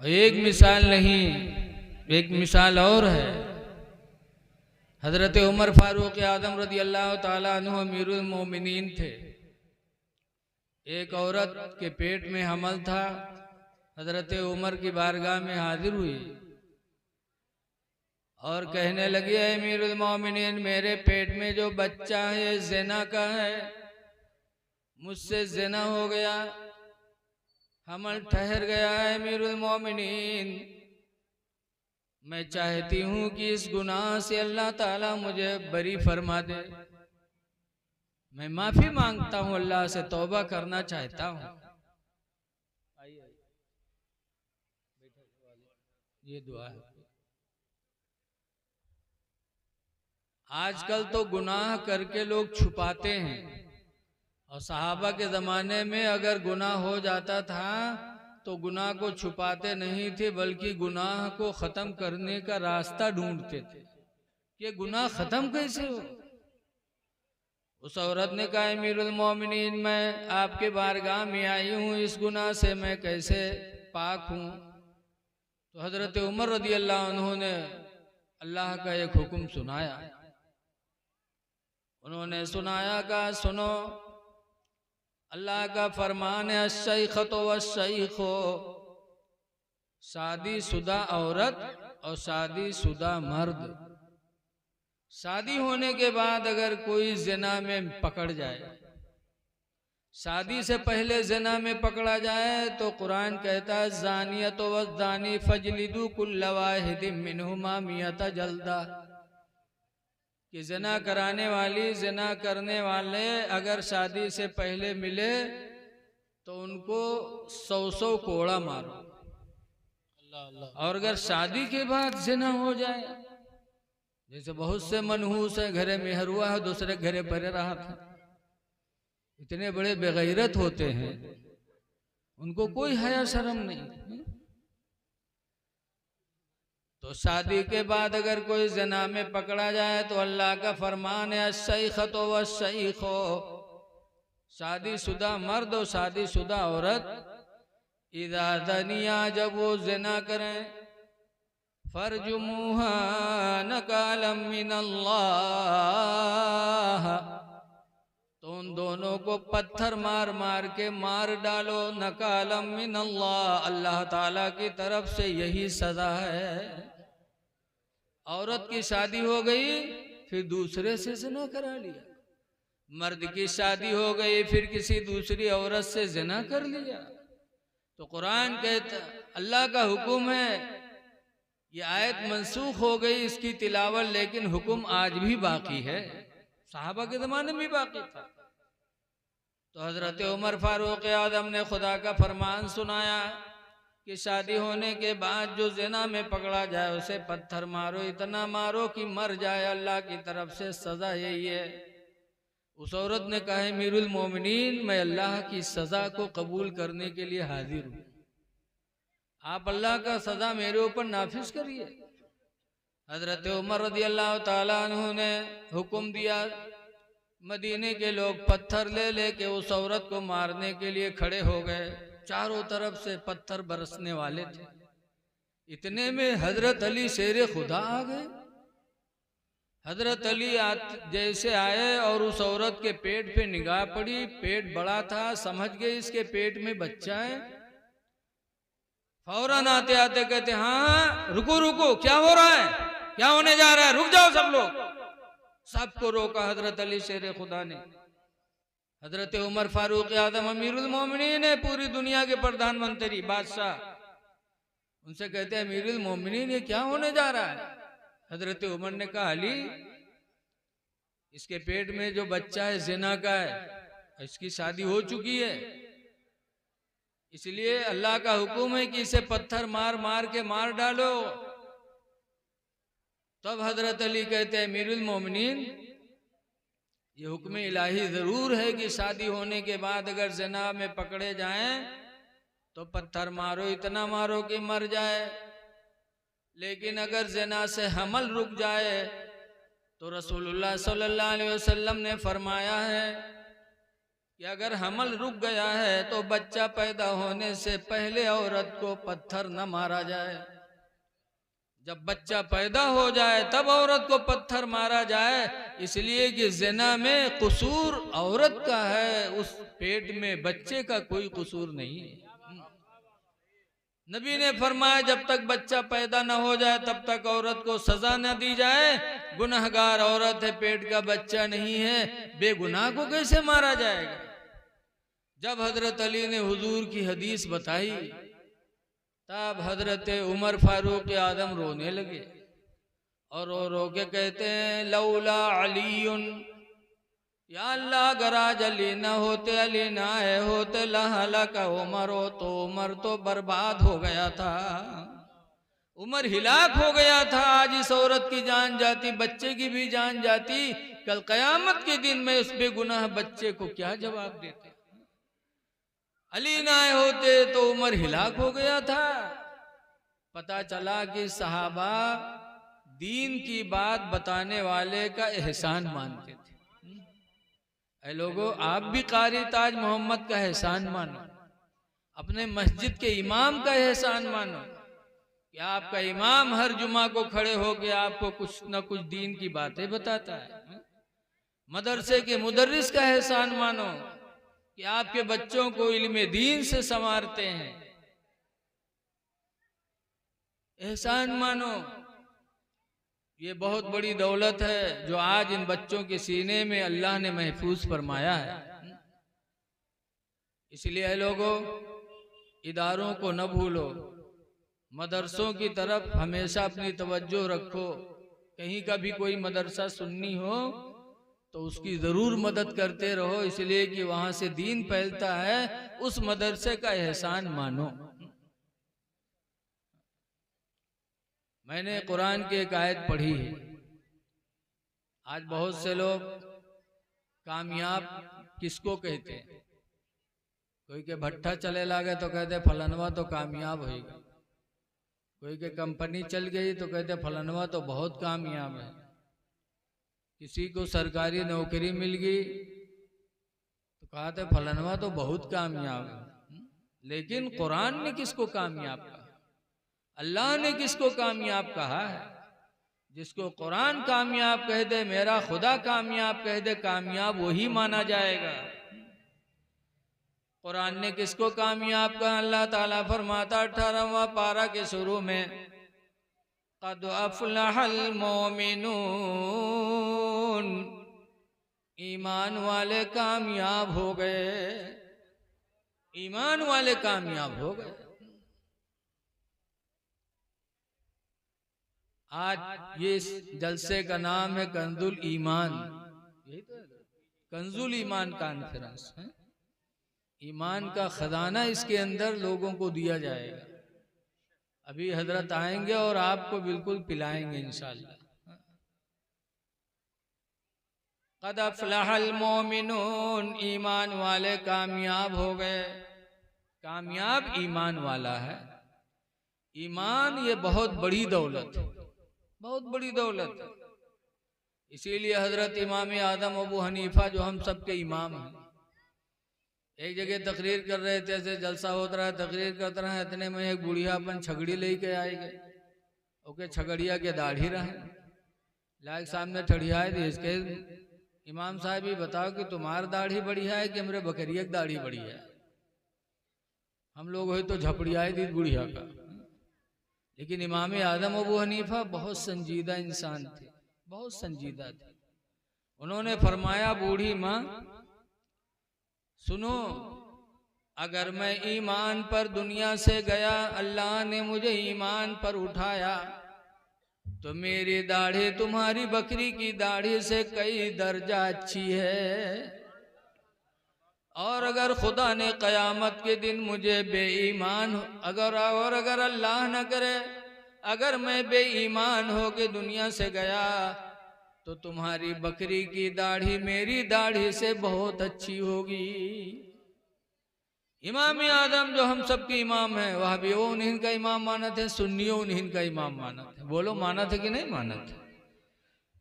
एक मिसाल नहीं, एक मिसाल और है। हजरत उमर फारूक आदम रदी अल्लाह ताला अन्हु अमीरुल मोमिनीन थे। एक औरत के पेट में हमल था। हजरत उमर की बारगाह में हाजिर हुई और कहने लगी, है अमीरुल मोमिनीन, मेरे पेट में जो बच्चा है ज़िना का है, मुझसे ज़िना हो गया, हमल ठहर गया है। अमीरुल मोमिनीन, मैं चाहती हूँ कि इस गुनाह से अल्लाह ताला मुझे बरी फरमा दे। मैं माफी मांगता हूँ, अल्लाह से तौबा करना चाहता हूँ। ये दुआ है। आजकल तो गुनाह करके लोग छुपाते हैं, और सहाबा के जमाने में अगर गुनाह हो जाता था तो गुनाह को छुपाते नहीं थे, बल्कि गुनाह को खत्म करने का रास्ता ढूंढते थे कि गुनाह खत्म कैसे हो। उस औरत ने कहा, अमीरुल मोमिनीन, मैं आपके बारगाह में आई हूँ, इस गुनाह से मैं कैसे पाक हूँ। तो हजरत उमर रदी अल्लाह अन्हु ने अल्लाह का एक हुक्म सुनाया। उन्होंने सुनाया, कहा सुनो, अल्लाह का फरमान है, अश्शैखतो वश्शैखो, शादीशुदा औरत और शादीशुदा मर्द, शादी होने के बाद अगर कोई ज़िना में पकड़ जाए, शादी से पहले ज़िना में पकड़ा जाए, तो कुरान कहता है, ज़ानियत वज़्ज़ानी फजलिदू कुल्ल वाहिदिम मिनहुमा मियता जल्दा, कि ज़िना कराने वाली, ज़िना करने वाले अगर शादी से पहले मिले तो उनको 100 कोड़ा मारो, और अगर शादी के बाद ज़िना हो जाए, जैसे बहुत से मनहूस है, घरे मेहर हुआ है, दूसरे घरे परे रहा था, इतने बड़े बेगैरत होते हैं, उनको कोई हया शर्म नहीं। तो शादी के बाद अगर कोई ज़िना में पकड़ा जाए तो अल्लाह का फरमान है, अश्शैखतो वश्शैखो, शादीशुदा मर्द और शादीशुदा औरत, इज़ा ज़निया, जब वो ज़िना करें, फरजुमुहा नकालम मिनल्लाह, तो उन दोनों को पत्थर मार मार के मार डालो, नकालम मिनल्लाह, अल्लाह ताला की तरफ से यही सजा है। औरत की शादी हो गई, फिर दूसरे से ज़िना करा लिया, मर्द की शादी हो गई, फिर किसी दूसरी औरत से ज़िना कर लिया। तो कुरान कहता, अल्लाह का हुक्म है, ये आयत मंसूख हो गई, इसकी तिलावत, लेकिन हुक्म आज भी बाकी है, सहाबा के ज़माने में भी बाकी था। तो हजरत उमर फारूक आदम ने खुदा का फरमान सुनाया कि शादी होने के बाद जो ज़िना में पकड़ा जाए उसे पत्थर मारो, इतना मारो कि मर जाए, अल्लाह की तरफ से सज़ा यही है। उस औरत ने कहा, अमीरुल मोमिनीन, मैं अल्लाह की सज़ा को कबूल करने के लिए हाजिर हूँ, आप अल्लाह का सज़ा मेरे ऊपर नाफिज करिए। हजरत उमर रदी अल्लाह ताला अन्हु ने हुक्म दिया, मदीने के लोग पत्थर ले लेके उस औरत को मारने के लिए खड़े हो गए, चारों तरफ से पत्थर बरसने वाले थे। इतने में हजरत अली शेर खुदा आ गए। हजरत अली जैसे आए और उस औरत के पेट पे निगाह पड़ी, पेट बड़ा था, समझ गए इसके पेट में बच्चा है। फौरन आते आते कहते, हाँ रुको रुको, क्या हो रहा है, क्या होने जा रहा है, रुक जाओ सब लोग। सबको रोका हजरत अली शेर खुदा ने। हजरत उमर फारूक आदम अमीरुल मोमिनीन है, पूरी दुनिया के प्रधानमंत्री बादशाह, उनसे कहते हैं, अमीरुल मोमिनीन, ये क्या होने जा रहा है। हजरत उमर ने कहा, अली, इसके पेट में जो बच्चा है ज़िना का है, इसकी शादी हो चुकी है, इसलिए अल्लाह का हुक्म है कि इसे पत्थर मार मार के मार डालो। तब हजरत अली कहते हैं, अमीरुल मोमिनीन, ये हुक्म इलाही जरूर है कि शादी होने के बाद अगर ज़िना में पकड़े जाएं तो पत्थर मारो, इतना मारो कि मर जाए, लेकिन अगर ज़िना से हमल रुक जाए तो रसूलुल्लाह सल्लल्लाहु अलैहि वसल्लम ने फरमाया है कि अगर हमल रुक गया है तो बच्चा पैदा होने से पहले औरत को पत्थर न मारा जाए, जब बच्चा पैदा हो जाए तब औरत को पत्थर मारा जाए, इसलिए कि ज़िना में कसूर औरत का है, उस पेट में बच्चे का कोई कसूर नहीं है। नबी ने फरमाया जब तक बच्चा पैदा न हो जाए तब तक औरत को सजा न दी जाए। गुनहगार औरत है, पेट का बच्चा नहीं है, बेगुनाह को कैसे मारा जाएगा। जब हजरत अली ने हुजूर की हदीस बताई तब हजरत उमर फारूक आदम रोने लगे और रो के कहते हैं लौला अलीयुन, या अल्लाह अगर आज अली न होते, अली ना आए होते, लहलका उमर हो, तो उमर तो बर्बाद हो गया था, उमर हिलाक हो गया था। आज इस औरत की जान जाती, बच्चे की भी जान जाती, कल कयामत के दिन में उस बेगुनाह बच्चे को क्या जवाब देते। अली ना आए होते तो उमर हिलाक हो गया था। पता चला कि सहाबा दीन की बात बताने वाले का एहसान मानते थे। ऐ लोगों, आप भी कारी ताज मोहम्मद का एहसान मानो, अपने मस्जिद के इमाम का एहसान मानो कि आपका इमाम हर जुमा को खड़े होकर आपको कुछ न कुछ दीन की बातें बताता है। मदरसे के मुदर्रिस का एहसान मानो कि आपके बच्चों को इल्मे दीन से संवारते हैं। एहसान मानो, ये बहुत बड़ी दौलत है जो आज इन बच्चों के सीने में अल्लाह ने महफूज फरमाया है। इसलिए लोगों, इदारों को न भूलो, मदरसों की तरफ हमेशा अपनी तवज्जो रखो। कहीं का भी कोई मदरसा सुन्नी हो तो उसकी जरूर मदद करते रहो, इसलिए कि वहां से दीन फैलता है। उस मदरसे का एहसान मानो। मैंने कुरान की एक आयत पढ़ी है। आज बहुत से लोग कामयाब किसको कहते हैं? कोई के भट्ठा चले लागे तो कहते फलनवा तो कामयाब होगा, कोई के कंपनी चल गई तो कहते फलनवा तो बहुत कामयाब है, किसी को सरकारी नौकरी मिल गई तो कहते फलनवा तो बहुत कामयाब है। लेकिन कुरान ने किसको कामयाब कहा? अल्लाह ने किसको कामयाब कहा है? जिसको कुरान कामयाब कह दे, मेरा खुदा कामयाब कह दे, कामयाब वही माना जाएगा। कुरान ने किसको कामयाब कहा? अल्लाह ताला फरमाता 18वां पारा के शुरू में, क़द अफ़लहल मोमिनून, ईमान वाले कामयाब हो गए, ईमान वाले कामयाब हो गए। आज ये जलसे का नाम है कंजुल ईमान, यही तो है, कंजुल ईमान कॉन्फ्रेंस है। ईमान का खजाना इसके अंदर लोगों को दिया जाएगा। अभी हजरत आएंगे और आपको बिल्कुल पिलाएंगे इंशाअल्लाह। क़द अफ़लहल मोमिनून, ईमान वाले कामयाब हो गए। कामयाब ईमान वाला है। ईमान ये बहुत बड़ी दौलत है, बहुत बड़ी दौलत है। इसीलिए हजरत इमाम आदम अबू हनीफा जो हम सबके इमाम हैं, एक जगह तकरीर कर रहे थे, ऐसे जलसा होता रहा, तकरीर करते रहे, इतने में एक बुढ़िया अपन छगड़ी लेके आए गए। ओके, छगड़िया के दाढ़ी रहे लायक सामने ठड़ियाए दी। इसके इमाम साहब ही बताओ कि तुम्हारी दाढ़ी बढ़िया है कि हमारे बकरिया की दाढ़ी बढ़िया है? हम लोग हो तो झपड़ियाए दी बुढ़िया का। लेकिन इमाम आदम अबू हनीफा बहुत संजीदा इंसान थे, बहुत संजीदा थे। उन्होंने फरमाया, बूढ़ी माँ सुनो, अगर मैं ईमान पर दुनिया से गया, अल्लाह ने मुझे ईमान पर उठाया, तो मेरी दाढ़ी तुम्हारी बकरी की दाढ़ी से कई दर्जा अच्छी है। और अगर खुदा ने कयामत के दिन मुझे बेईमान अगर अल्लाह न करे, अगर मैं बेईमान होके दुनिया से गया, तो तुम्हारी बकरी की दाढ़ी मेरी दाढ़ी से बहुत अच्छी होगी। इमाम आदम जो हम सबके इमाम हैं, वह भी वो उन्हीं का इमाम माना थे, सुन्नियों उन्हीं का इमाम माना थे। बोलो, माना थे कि नहीं माना थे?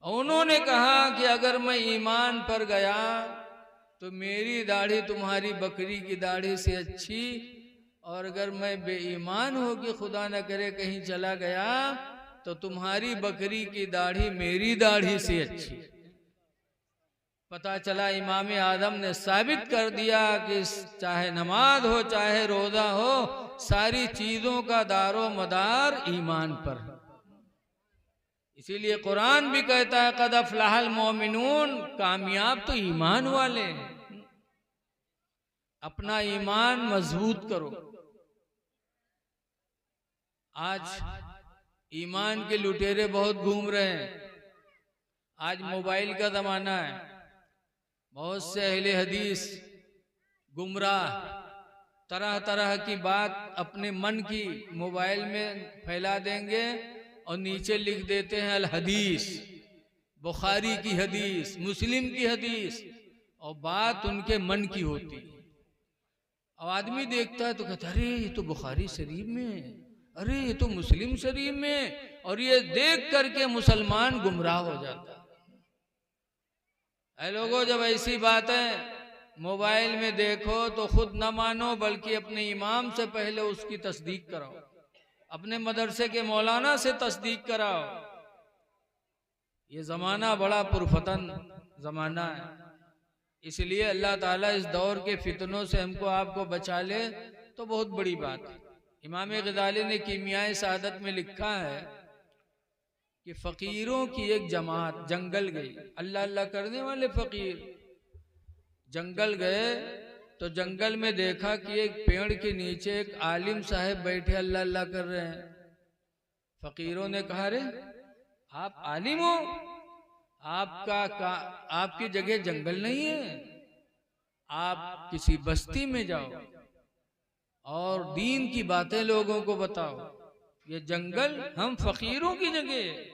उन्होंने कहा कि अगर मैं ईमान पर गया तो मेरी दाढ़ी तुम्हारी बकरी की दाढ़ी से अच्छी, और अगर मैं बेईमान हो कि खुदा न करे कहीं चला गया तो तुम्हारी बकरी की दाढ़ी मेरी दाढ़ी से अच्छी। पता चला इमाम आदम ने साबित कर दिया कि चाहे नमाज हो चाहे रोजा हो, सारी चीजों का दारो मदार ईमान पर। इसीलिए कुरान भी कहता है कद अफलहल मोमिनून, कामयाब तो ईमान वाले। अपना ईमान मजबूत करो। आज ईमान के लुटेरे बहुत घूम रहे हैं। आज मोबाइल का जमाना है, बहुत से अहले हदीस गुमराह तरह तरह की बात अपने मन की मोबाइल में फैला देंगे और नीचे लिख देते हैं अल हदीस, बुखारी की हदीस, मुस्लिम की हदीस, और बात उनके मन की होती। अब आदमी देखता है तो कहता अरे ये तो बुखारी शरीफ में, अरे ये तो मुस्लिम शरीफ में, और ये देख करके मुसलमान गुमराह हो जाता है। लोगों, जब ऐसी बातें मोबाइल में देखो तो खुद न मानो, बल्कि अपने इमाम से पहले उसकी तस्दीक कराओ, अपने मदरसे के मौलाना से तस्दीक कराओ। ये जमाना बड़ा पुरफतन जमाना है, इसलिए अल्लाह ताला इस दौर के फितनों से हमको आपको बचा ले तो बहुत बड़ी बात है। इमाम गजाली ने कीमियाए सादत में लिखा है कि फकीरों की एक जमात जंगल गई, अल्लाह अल्लाह करने वाले फकीर जंगल गए तो जंगल में देखा कि एक पेड़ के नीचे एक आलिम साहब बैठे अल्लाह अल्लाह कर रहे हैं। फकीरों ने कहा रे आप आलिम हो, आपकी जगह जंगल नहीं है, आप किसी बस्ती में जाओ और दीन की बातें लोगों को बताओ। ये जंगल हम फकीरों की जगह है,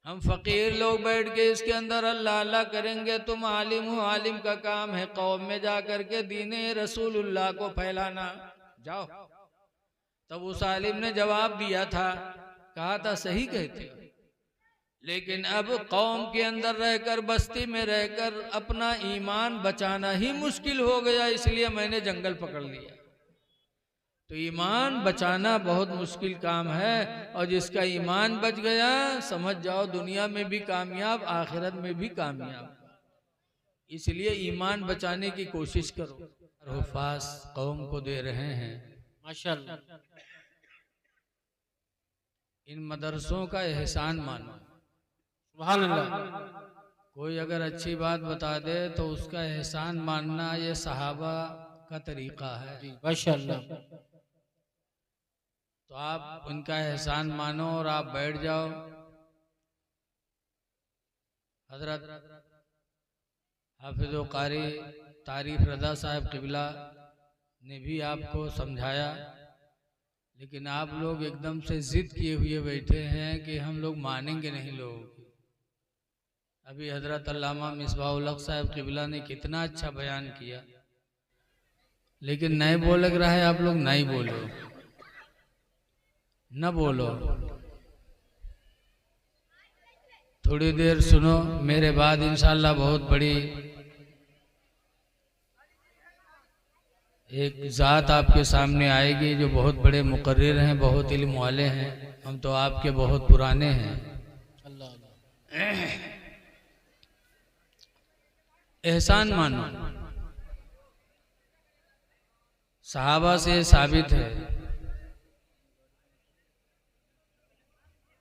हम फकीर लोग बैठ के इसके अंदर अल्लाह अल्लाह करेंगे। तुम आलिम हो, आलिम का काम है कौम में जा करके दीने रसूलुल्लाह को फैलाना, जाओ। तब उस आलिम ने जवाब दिया था, कहा था सही कहते, लेकिन अब कौम के अंदर रहकर बस्ती में रहकर अपना ईमान बचाना ही मुश्किल हो गया, इसलिए मैंने जंगल पकड़ लिया। तो ईमान बचाना बहुत मुश्किल काम है, और जिसका ईमान बच गया समझ जाओ दुनिया में भी कामयाब, आखिरत में भी कामयाब। इसलिए ईमान बचाने की कोशिश करो। हुफाज कौम को दे रहे हैं माशाअल्लाह, इन मदरसों का एहसान मानो। सुभान अल्लाह। कोई अगर अच्छी बात बता दे तो उसका एहसान मानना ये सहाबा का तरीका है माशाअल्लाह। तो आप उनका एहसान मानो और आप बैठ जाओ। हजरत हाफिज़ कारी तारीफ रज़ा साहब क़िबला ने भी आपको समझाया, लेकिन आप लोग एकदम से जिद किए हुए बैठे हैं कि हम लोग मानेंगे नहीं लोगों की। अभी हजरत अल्लामा मिसबाहुल हक साहब क़िबला ने कितना अच्छा बयान किया, लेकिन नहीं बोल लग रहा है, आप लोग नहीं बोलो, न बोलो, थोड़ी देर सुनो। मेरे बाद इंशाअल्लाह बहुत बड़ी एक जात आपके सामने आएगी जो बहुत बड़े मुकर्रिर हैं, बहुत इल्म वाले हैं। हम तो आपके बहुत पुराने हैं। एहसान मानो, सहाबा से साबित है।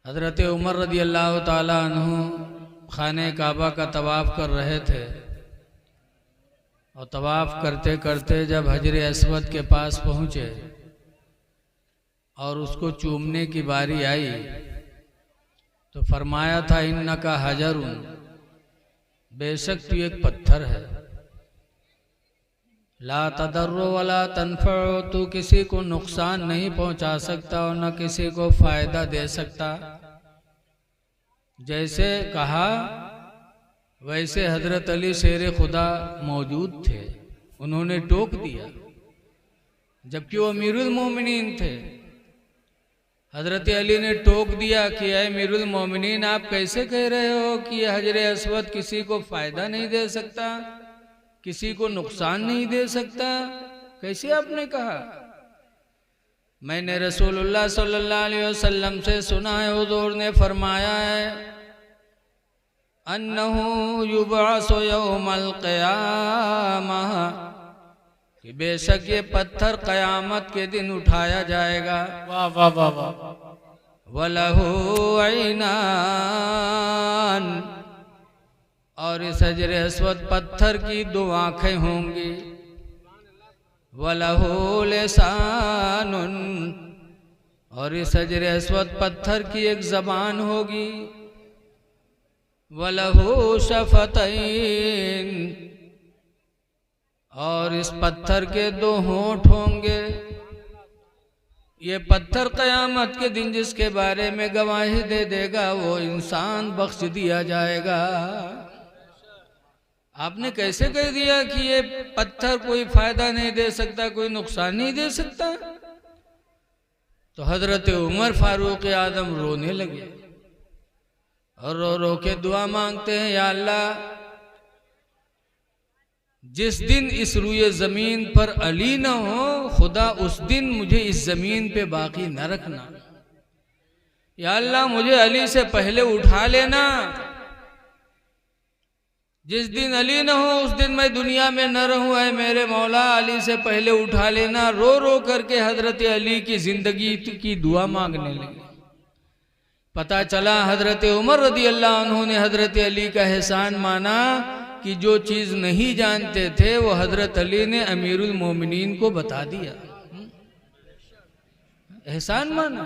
हजरत उमर रदी अल्लाह ताला अन्हु खाने काबा का तवाफ़ कर रहे थे, और तवाफ़ करते करते जब हजर अस्वद के पास पहुँचे और उसको चूमने की बारी आई तो फरमाया था इन्नका हजरुन, बेशक तू एक पत्थर है, ला तदर्रो वला तनफ़अ, तू किसी को नुकसान नहीं पहुंचा सकता और न किसी को फायदा दे सकता। जैसे कहा वैसे हजरत अली शेर खुदा मौजूद थे, उन्होंने टोक दिया, जबकि वो अमीरुल मोमिनीन थे। हजरत अली ने टोक दिया कि ऐ अमीरुल मोमिनीन, आप कैसे कह रहे हो कि हजर अस्वद किसी को फायदा नहीं दे सकता, किसी को नुकसान नहीं दे सकता। कैसे आपने कहा? मैंने रसूलुल्लाह सल्लल्लाहु अलैहि वसल्लम से सुना है, हुजूर ने फरमाया है अन्नहु युबअसु यौमल क़ियामह, कि बेशक ये पत्थर क़यामत के दिन उठाया जाएगा। वाह वाह वाह वाह। वलहु ऐनान, और इस हजर अस्वद पत्थर की 2 आँखें होंगी। वलहु लिसानुन, और इस हजर अस्वद पत्थर की एक ज़बान होगी। वलहु शफ़तैन, और इस पत्थर के 2 होंठ होंगे। ये पत्थर क़यामत के दिन जिसके बारे में गवाही दे देगा वो इंसान बख्श दिया जाएगा। आपने कैसे कह दिया कि ये पत्थर कोई फायदा नहीं दे सकता, कोई नुकसान नहीं दे सकता? तो हजरत उमर फारूक आदम रोने लगे और रो रो के दुआ मांगते हैं, या अल्लाह जिस दिन इस रुए जमीन पर अली न हो, खुदा उस दिन मुझे इस जमीन पे बाकी न रखना। या अल्लाह मुझे अली से पहले उठा लेना। जिस दिन अली न हो उस दिन मैं दुनिया में न रहूं, है मेरे मौला अली से पहले उठा लेना। रो रो करके हजरत अली की जिंदगी की दुआ मांगने लगे। पता चला हजरत उमर रदी अल्लाह अन्हु ने हजरत अली का एहसान माना कि जो चीज नहीं जानते थे वो हजरत अली ने अमीरुल मोमिनीन को बता दिया। एहसान माना।